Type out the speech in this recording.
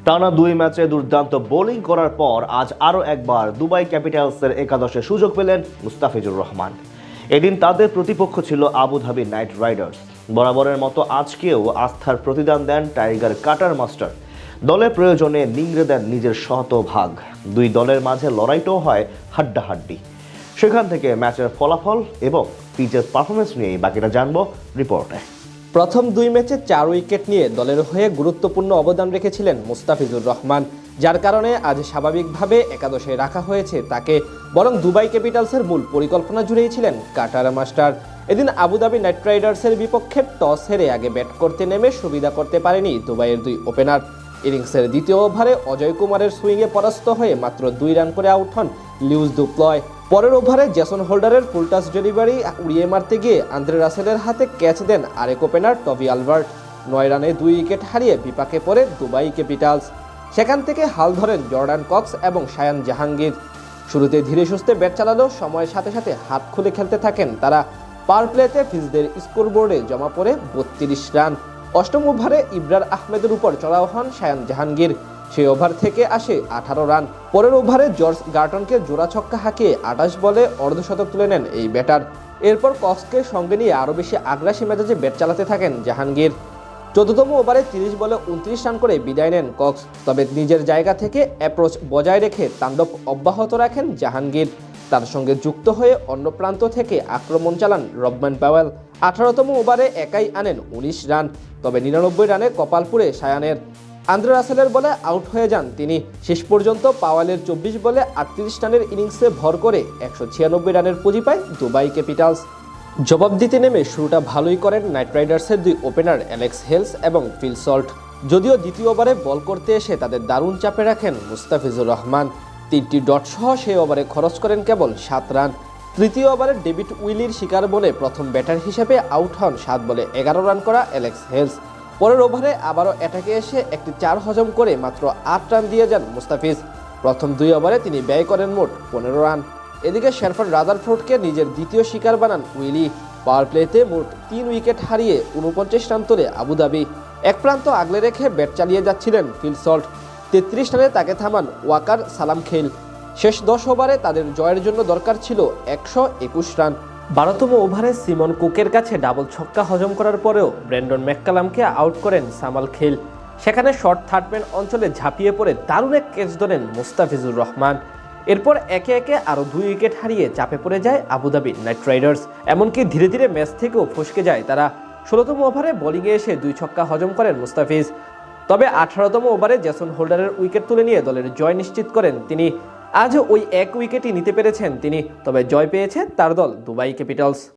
টানা 2 ম্যাচে দুর্দান্ত বোলিং করার পর আজ আরও একবার দুবাই ক্যাপিটালসের একাদশে সুযোগ পেলেন মুস্তাফিজুর রহমান। এদিন তাদের প্রতিপক্ষ ছিল আবুধাবি নাইট রাইডার্স। বরাবরের মতো আজকেও আস্থার প্রতিদান দেন টাইগার কাটার মাস্টার। দলের প্রয়োজনে নিংড়ে দেন নিজের শতভাগ। দুই দলের মাঝে লড়াইটাও হয় হাড্ডাহাড্ডি। সেখান থেকে ম্যাচের ফলাফল এবং পিচের পারফরমেন্স নিয়েই বাকিটা জানবো রিপোর্টে। প্রথম 2 ম্যাচে 4 উইকেট নিয়ে দলের হয়ে গুরুত্বপূর্ণ অবদান রেখেছিলেন মুস্তাফিজুর রহমান, যার কারণে আজ স্বাভাবিকভাবে একাদশে রাখা হয়েছে তাকে। বরং দুবাই ক্যাপিটালসের মূল পরিকল্পনা জুড়েই ছিলেন কাটার মাস্টার। এদিন আবুধাবি নাইট রাইডার্সের বিপক্ষে টস হেরে আগে ব্যাট করতে নেমে সুবিধা করতে পারেনি দুবাইয়ের দুই ওপেনার। ইনিংসের দ্বিতীয় ওভারে অজয় কুমারের সুইংয়ে পরাস্ত হয়ে মাত্র 2 রান করে আউট হন লিউস দুপ্লয়। পরের ওভারে জেসন হোল্ডারের ফুল টাচ ডেলিভারি উড়িয়ে মারতে গিয়ে আন্দ্রে রাসেলের হাতে ক্যাচ দেন আরেক ওপেনার টবি আলবার্ট। 9 রানে 2 উইকেট হারিয়ে বিপাকে পড়ে দুবাই ক্যাপিটালস। সেখান থেকে হাল ধরেন জর্ডান কক্স এবং শায়ান জাহাঙ্গীর। শুরুতে ধীরে সুস্থে ব্যাট চালালেও সময়ের সাথে সাথে হাত খুলে খেলতে থাকেন তারা। পাওয়ার প্লেতে ফিজদের স্কোরবোর্ডে জমা পড়ে 32 রান। অষ্টম ওভারে ইব্রার আহমেদের উপর চড়াও হন শায়ান জাহাঙ্গীর। সেই ওভার থেকে আসে 18 রান। পরের ওভারে জর্জ গার্টনকে জোড়া ছক্কা হাঁকিয়ে 28 বলে অর্ধশতক তুলে নেন এই ব্যাটার। এরপর কক্সকে সঙ্গে নিয়ে আরও বেশি আগ্রাসী মেজাজে ব্যাট চালাতে থাকেন জাহাঙ্গীর। 14তম ওভারে 30 বলে 29 রান করে বিদায় নেন কক্স। তবে নিজের জায়গা থেকে অ্যাপ্রোচ বজায় রেখে তাণ্ডব অব্যাহত রাখেন জাহাঙ্গীর। তার সঙ্গে যুক্ত হয়ে অন্য প্রান্ত থেকে আক্রমণ চালান রবম্যান পাওয়েল। 18তম ওভারে একাই আনেন 19 রান। তবে 99 রানে কপাল পুড়ে শায়ানের। আন্দ্রে রাসেলের বলে আউট হয়ে যান তিনি। শেষ পর্যন্ত পাওয়েলের 24 বলে 38 রানের ইনিংসে ভর করে 196 রানের পুঁজি পায় দুবাই ক্যাপিটালস। জবাব দিতে নেমে শুরুটা ভালোই করেন নাইট রাইডার্সের দুই ওপেনার অ্যালেক্স হেলস এবং ফিল সল্ট। যদিও দ্বিতীয় ওভারে বল করতে এসে তাদের দারুণ চাপে রাখেন মুস্তাফিজুর রহমান। 3টি ডট সহ সেই ওভারে খরচ করেন কেবল 7 রান। তৃতীয় ওভারে ডেভিড উইলির শিকার বলে প্রথম ব্যাটার হিসেবে আউট হন 7 বলে 11 রান করা অ্যালেক্স হেলস। পরের ওভারে আবারও অ্যাটাকে এসে একটি 4 হজম করে মাত্র 8 রান দিয়ে যান মুস্তাফিজ। প্রথম 2 ওভারে তিনি ব্যয় করেন মোট 15 রান। এদিকে শেরফান রাদারফোর্ডকে নিজের দ্বিতীয় শিকার বানান উইলি। পাওয়ার প্লেতে মোট 3 উইকেট হারিয়ে 49 রান তোলে আবুধাবি। এক প্রান্ত আগলে রেখে ব্যাট চালিয়ে যাচ্ছিলেন ফিল সল্ট। 33 রানে তাকে থামান ওয়াকার সালাম খেল। শেষ 10 ওভারে তাদের জয়ের জন্য দরকার ছিল 121 রান। 12তম ওভারে সিমন কুকের কাছে ডাবল ছক্কা হজম করার পরেও ব্রেন্ডন ম্যাককালামকে আউট করেন সামাল খেল। সেখানে শর্ট থার্ডম্যান অঞ্চলে ঝাঁপিয়ে পড়ে দারুণ এক ক্যাচ ধরেন মুস্তাফিজুর রহমান। এরপর একে একে আরও 2 উইকেট হারিয়ে চাপে পড়ে যায় আবুধাবি নাইট রাইডার্স। এমনকি ধীরে ধীরে ম্যাচ থেকেও ফসকে যায় তারা। 16তম ওভারে বোলিংয়ে এসে 2 ছক্কা হজম করেন মুস্তাফিজ। তবে 18তম ওভারে জেসন হোল্ডারের উইকেট তুলে নিয়ে দলের জয় নিশ্চিত করেন তিনি। আজ ওই 1 উইকেটই নিতে পেরেছেন তিনি। তবে জয় পেয়েছে তার দল দুবাই ক্যাপিটালস।